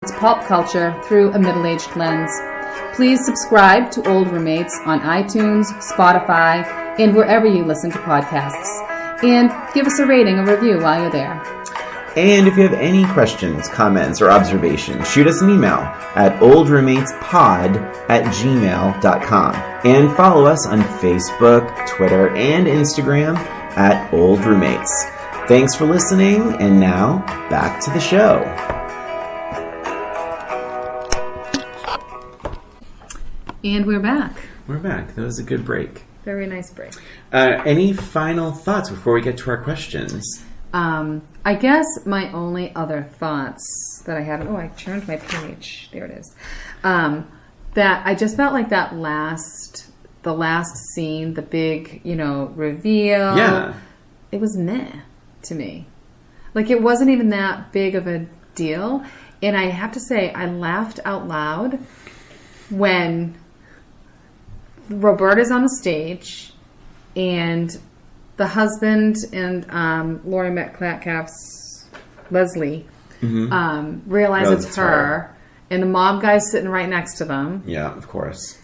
It's pulp culture through a middle-aged lens. Please subscribe to Old Roommates on iTunes, Spotify, and wherever you listen to podcasts. And give us a rating or review while you're there. And if you have any questions, comments, or observations, shoot us an email at oldroommatespod@gmail.com. And follow us on Facebook, Twitter, and Instagram at Old Roommates. Thanks for listening, and now, back to the show. And we're back. We're back. That was a good break. Very nice break. Any final thoughts before we get to our questions? I guess my only other thoughts that I had... Oh, I turned my page. There it is. That I just felt like the last scene, the big, reveal. Yeah. It was meh to me. Like, it wasn't even that big of a deal. And I have to say, I laughed out loud when Roberta's on the stage and the husband and Laurie Metcalf's Leslie realize it's her, and the mob guy's sitting right next to them. Yeah, of course.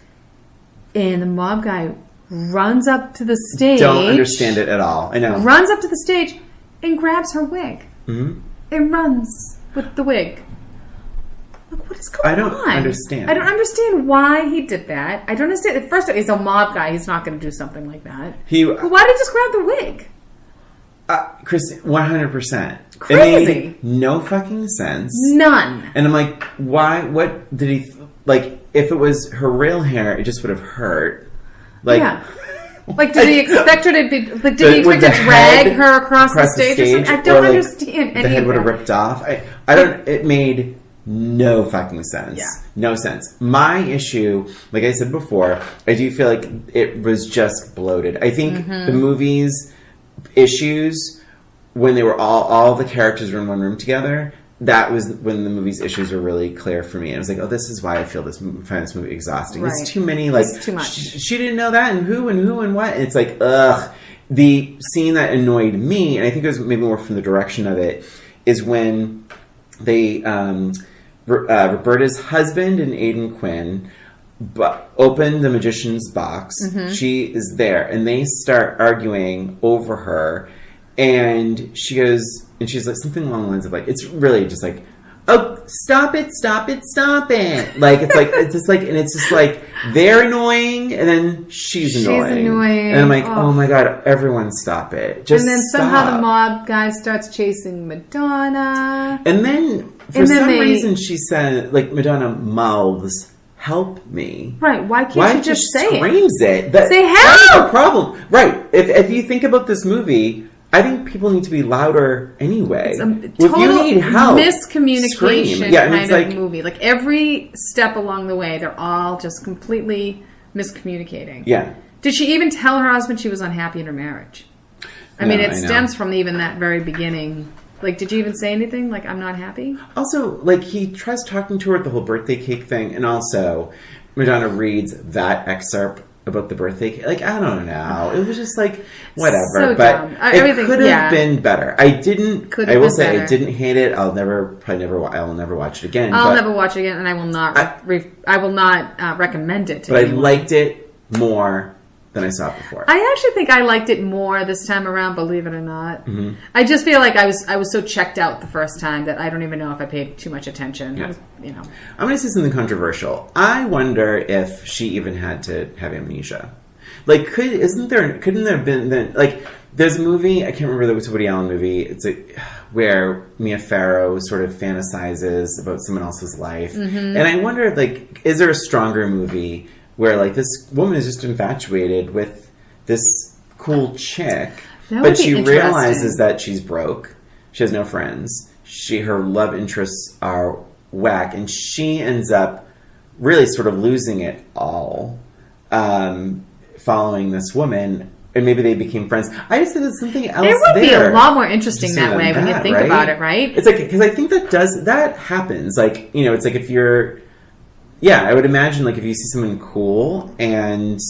And the mob guy runs up to the stage. Don't understand it at all. I know. Runs up to the stage and grabs her wig. Mm-hmm. And runs with the wig. Like, what is going on? I don't understand. I don't understand why he did that. I don't understand. First, he's a mob guy. He's not going to do something like that. But why did he just grab the wig? Chris, 100%. Crazy. It made no fucking sense. None. And I'm like, why? What did he... Like, if it was her real hair, it just would have hurt. Like... Yeah. Like, did he expect her to be... Like, did he expect to drag her across the stage or something? I don't understand any of that. The head would have ripped off. I don't... It made... no fucking sense. Yeah. No sense. My issue, like I said before, I do feel like it was just bloated. I think the movie's issues, when they were all the characters were in one room together, that was when the movie's issues were really clear for me. And I was like, oh, this is why I find this movie exhausting. Right. It's too many, like... It's too much. She didn't know that, and who and what. And it's like, ugh. The scene that annoyed me, and I think it was maybe more from the direction of it, is when they... Roberta's husband and Aidan Quinn open the magician's box. Mm-hmm. She is there, and they start arguing over her. And she goes, and she's like something along the lines of like, it's really just like, oh, stop it. Like, it's just like they're annoying, and then she's annoying. And I'm like, oh my God, everyone stop it. Just and then stop. Somehow the mob guy starts chasing Madonna. And then for some reason she said, like, Madonna mouths, help me. Right, why can't she just say it? Screams it. Say help! That's the problem. Right, if you think about this movie, I think people need to be louder anyway. It's a total if you need help, miscommunication kind of movie. Like, every step along the way, they're all just completely miscommunicating. Yeah. Did she even tell her husband she was unhappy in her marriage? I mean, it stems from even that very beginning. Like, did you even say anything? Like, I'm not happy? Also, like, he tries talking to her at the whole birthday cake thing, and also Madonna reads that excerpt about the birthday cake. Like, I don't know. It was just like, whatever. So but dumb. It could have been better. I will say better. I didn't hate it. I will never watch it again. I'll never watch it again, and I will not I will not recommend it to But anyone. I liked it more than I saw it before. I actually think I liked it more this time around, believe it or not. Mm-hmm. I just feel like I was so checked out the first time that I don't even know if I paid too much attention. Yeah. I'm going to say something controversial. I wonder if she even had to have amnesia. Like, couldn't there have been then, like, there's a movie, I can't remember, there was a Woody Allen movie, it's where Mia Farrow sort of fantasizes about someone else's life. Mm-hmm. And I wonder, like, is there a stronger movie where, like, this woman is just infatuated with this cool chick, but she realizes that she's broke, she has no friends, her love interests are whack, and she ends up really sort of losing it all, following this woman, and maybe they became friends. I just think there's something else there. It would be a lot more interesting that way when you think about it, right? It's like, because I think that happens. Like, it's like if you're, I would imagine, like, if you see someone cool and,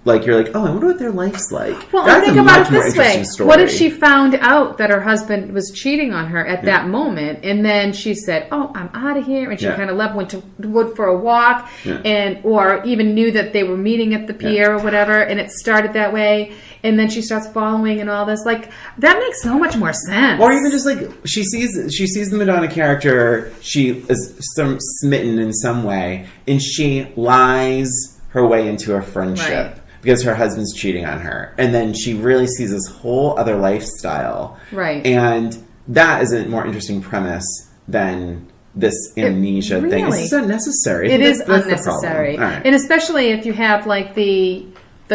like you're like, oh, I wonder what their life's like. Well, That's think a about much it more this way. interesting story. What if she found out that her husband was cheating on her at that moment, and then she said, "Oh, I'm out of here," and she kind of left, went to Wood for a walk, and or even knew that they were meeting at the pier or whatever, and it started that way, and then she starts following and all this. Like that makes so much more sense. Or even just like she sees the Madonna character, she is smitten in some way, and she lies her way into a friendship. Right. Because her husband's cheating on her. And then she really sees this whole other lifestyle. Right. And that is a more interesting premise than this amnesia thing. It's just unnecessary. It is that's unnecessary. Right. And especially if you have like the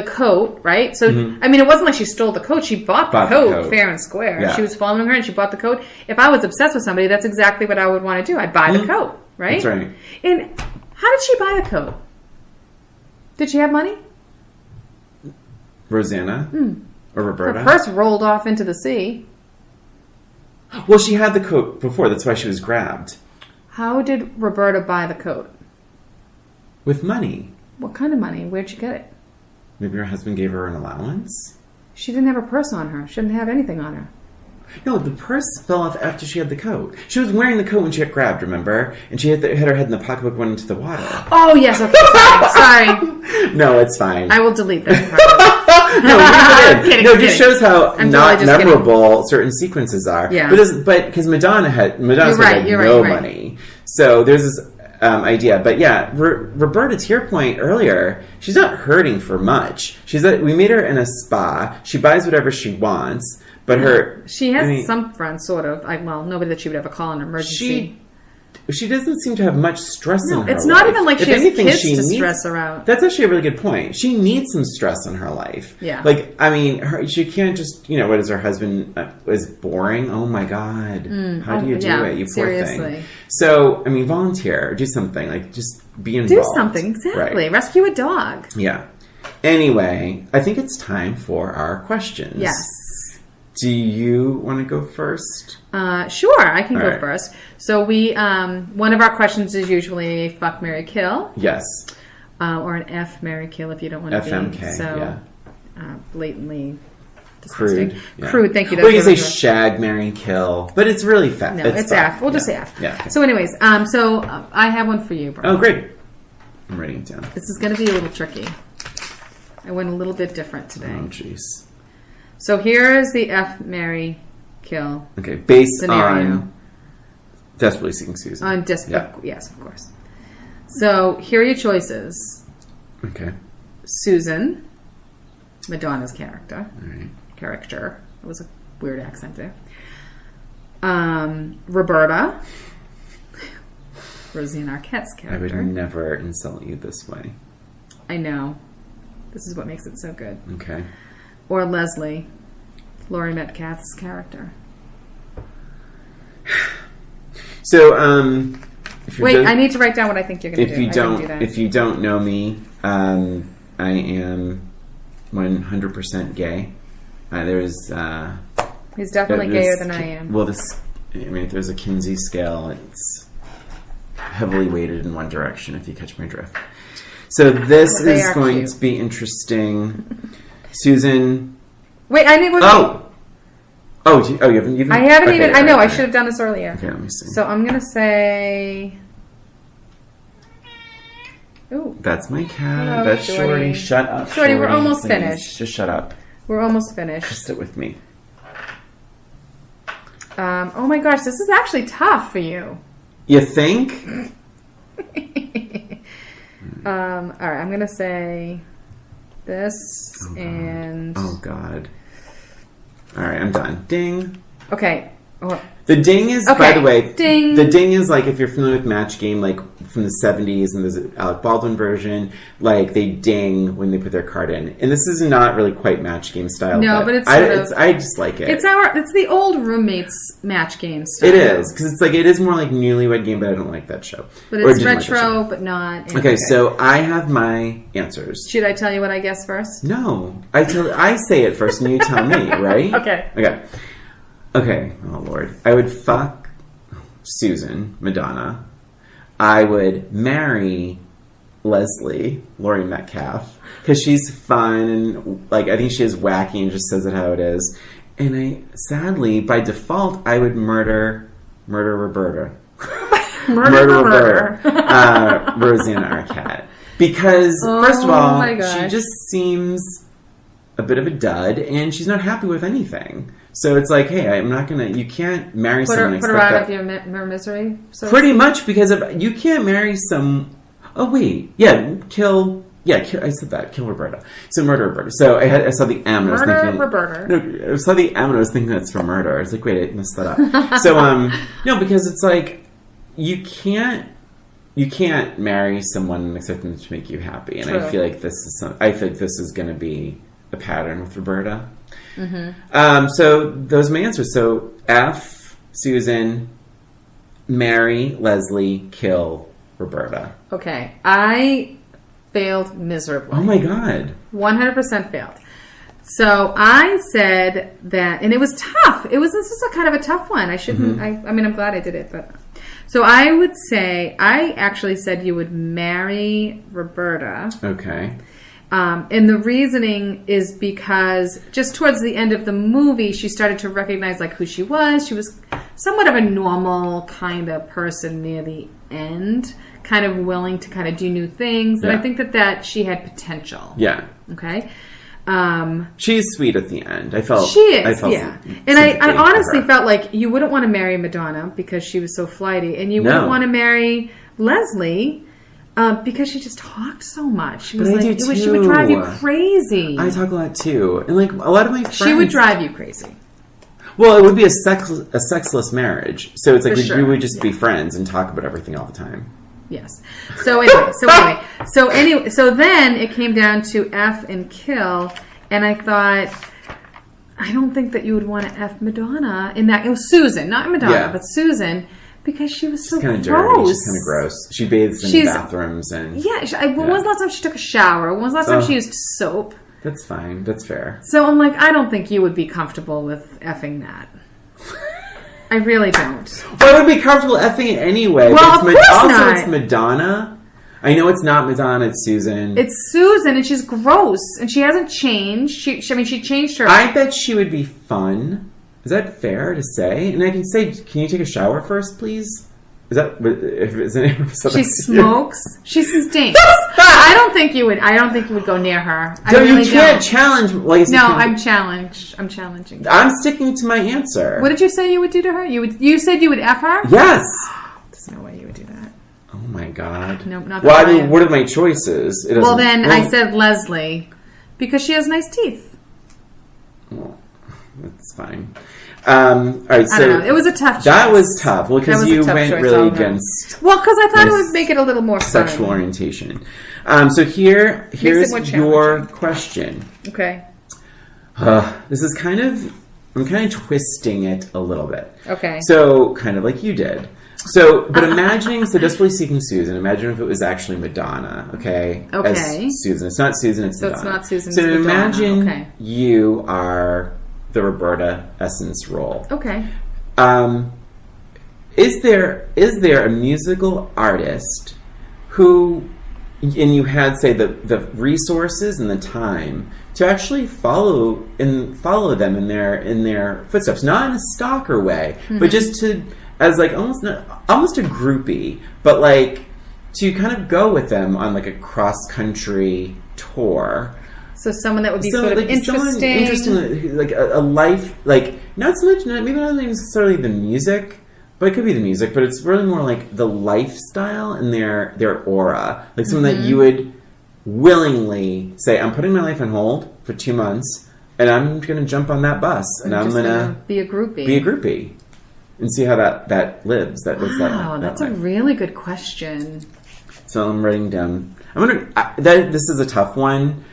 coat, right? So, I mean, it wasn't like she stole the coat. She bought the coat fair and square. Yeah. She was following her and she bought the coat. If I was obsessed with somebody, that's exactly what I would want to do. I'd buy the coat, right? That's right. And how did she buy the coat? Did she have money? Rosanna? Or Roberta? Her purse rolled off into the sea. Well, she had the coat before. That's why she was grabbed. How did Roberta buy the coat? With money. What kind of money? Where'd she get it? Maybe her husband gave her an allowance? She didn't have a purse on her. She didn't have anything on her. No, the purse fell off after she had the coat. She was wearing the coat when she got grabbed, remember? And she had her head in the pocketbook, went into the water. Oh, yes. Okay. Sorry. No, it's fine. I will delete that part. No, I'm kidding. No, it just shows how I'm not totally just memorable certain sequences are. Yeah. But because Madonna had no right. money, so there's this idea. But yeah, Roberta, to your point earlier, she's not hurting for much. We made her in a spa. She buys whatever she wants, but she has some friends, sort of. Nobody that she would ever call an emergency. She doesn't seem to have much stress in her life. It's not even like she has kids to needs, stress her out. That's actually a really good point. She needs some stress in her life. Yeah. Like, I mean, she can't just, what is her husband is boring? Oh my God. How do you do it? You poor thing. So, I mean, volunteer. Do something. Like, just be involved. Do something. Exactly. Right. Rescue a dog. Yeah. Anyway, I think it's time for our questions. Yes. Do you want to go first? Sure, I can go right. first. So we, one of our questions is usually a fuck, marry, kill. Yes. Or an F, marry, kill if you don't want to FMK, so blatantly disgusting. Crude. Yeah. Crude, thank you. Well, you say shag, marry, kill, but it's really fat. No, it's F. We'll just say F. Yeah. Okay. So anyways, I have one for you, Brian. Oh, great. I'm writing it down. This is going to be a little tricky. I went a little bit different today. Oh, jeez. So here is the F, marry, kill. Okay, based scenario. on Desperately Seeking Susan. Yes, of course. So here are your choices. Okay. Susan, Madonna's character. All right. Character. It was a weird accent there. Roberta, Rosanna Arquette's character. I would never insult you this way. I know. This is what makes it so good. Okay. Or Leslie, Laurie Metcalf's character. So, wait, I need to write down what I think you're going to do. If you don't know me, I am 100% gay. He's definitely gayer than I am. Well, if there's a Kinsey scale, it's heavily weighted in one direction, if you catch my drift. So this is going to be interesting. Susan. Wait, I need. You haven't even. I haven't even. I know. I should have done this earlier. Okay, let me see. So I'm gonna say. Ooh. That's my cat. Hello, That's Shorty. Shut up, Shorty. We're almost finished. Just shut up. We're almost finished. Just sit with me. Oh my gosh, this is actually tough for you. You think? All right, I'm gonna say this and. Oh God. All right, I'm done. Ding. Okay. Oh. The ding is, by the way, ding. The ding is like if you're familiar with Match Game, like from the 70s, and there's an Alec Baldwin version, like they ding when they put their card in. And this is not really quite Match Game style. No, but I just like it. It's the old roommates Match Game style. It is because it is more like Newlywed Game, but I don't like that show. But it's retro, but not. Okay, so I have my answers. Should I tell you what I guess first? No, I say it first, and you tell me, right? Okay. Okay, oh Lord. I would fuck Susan, Madonna. I would marry Leslie, Laurie Metcalf, because she's fun and like I think she is wacky and just says it how it is. And I sadly, by default, I would murder Roberta. Murder. Rosanna Arquette. Because, first of all, my gosh. she just seems a bit of a dud, and she's not happy with anything. So it's like, hey, I'm not gonna. You can't marry someone. Put her out of your misery. So pretty much, because you can't marry some. Oh wait, yeah, kill. Yeah, I said that. Kill Roberta. So murder Roberta. So I saw the M and I was thinking. Roberta. No, I saw the M and I was thinking that's for murder. I was like, wait, I messed that up. So no, because it's like you can't marry someone and expect them to make you happy. And True. I feel like this is going to be a pattern with Roberta. Mm-hmm. So those are my answers. So F, Susan, marry Leslie, kill Roberta. Okay, I failed miserably. Oh my god. 100% failed. So I said that, and it was tough. This is a kind of a tough one. I shouldn't. I mean, I'm glad I did it, but. So I would say, I actually said you would marry Roberta. Okay. And the reasoning is because just towards the end of the movie, she started to recognize like who she was. She was somewhat of a normal kind of person near the end, kind of willing to kind of do new things. And Yeah. I think that she had potential. Yeah. Okay. She's sweet at the end. I felt She is, I felt yeah. sympathy And I for honestly her. felt like you wouldn't want to marry Madonna because she was so flighty, and you wouldn't want to marry Leslie because she just talked so much. She was But I like, do she would drive you too. crazy. I talk a lot too, and like a lot of my friends, She would drive you crazy. Well, it would be a sexless marriage, so it's like For we sure. would just be friends and talk about everything all the time. Yes. So then it came down to F and kill, and I thought, I don't think that you would want to F Madonna in that. It was Susan, not Madonna, Yeah. but Susan, because she was so Kind of gross. dirty. She's kind of gross. She bathes in She's- bathrooms, and Yeah. When was the last time she took a shower? When was the last time she used soap? that's fine. That's fair. So I'm like, I don't think you would be comfortable with effing that. I really don't. Well, I would be comfortable effing it anyway. Well, but of course also not. it's Madonna. I know it's not Madonna. It's Susan. It's Susan, and she's gross, and she hasn't changed. She changed her. I bet she would be fun. Is that fair to say? And I can say, can you take a shower first, please? Is that is it She smokes. She stinks. I don't think you would. I don't think you would go near her. I really you can't don't. challenge. Like, No, I'm challenged. I'm challenging. I'm sticking to my answer. What did you say you would do to her? You said you would F her? Yes. There's no way you would do that. Oh my god. No, not Well, that I mean, way. what are my choices? It Well, doesn't- then I said Leslie because she has nice teeth. Well, that's fine. All right, so I don't know. It was a tough choice. that was tough. Well, That because was a you tough went choice, really I'll know. against Well, because I thought it Nice would make it a little more sexual fun. orientation. So here's more your challenging. question. Okay. This is I'm kind of twisting it a little bit. Okay. So kind of like you did. So, but imagining, so Desperately Seeking Susan, imagine if it was actually Madonna, okay? Okay. As Susan. It's not Susan, it's So Madonna. it's not Susan, So it's Madonna, imagine okay. you are the Roberta Essence role. Okay. Is there a musical artist who, and you had, say, the resources and the time to actually follow them in their footsteps, not in a stalker way, but just to as like almost a groupie, but like to kind of go with them on like a cross country tour. So someone that would be So, sort of like, someone interesting, like a life, like not so much, maybe not necessarily the music, but it could be the music, but it's really more like the lifestyle and their aura, like someone that you would willingly say, I'm putting my life on hold for 2 months, and I'm going to jump on that bus, and I'm going to be a groupie. be a groupie, and see how that lives. Wow, that's a really good question. So I'm writing down. This is a tough one.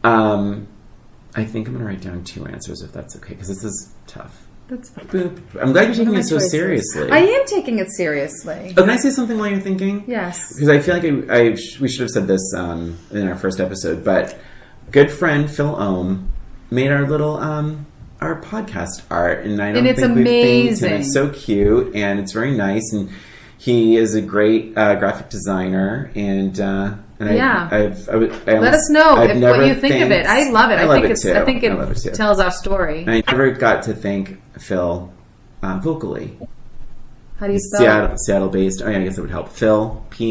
I think I'm going to write down 2 answers if that's okay, because this is tough. That's fine. Boop. I'm glad you're taking it so choices? seriously. I am taking it seriously. Oh, can I say something while you're thinking? Yes. Because I feel like we should have said this in our first episode, but good friend Phil Ohm made our little our podcast art, and I don't it's think we've thanked amazing. him. It's so cute, and it's very nice, and he is a great graphic designer, and And Yeah. Let us know what you think of it. I love it. I think it love it too. tells our story. And I never got to thank Phil vocally. How do you spell it? Seattle based. Oh yeah, I guess it would help. Phil P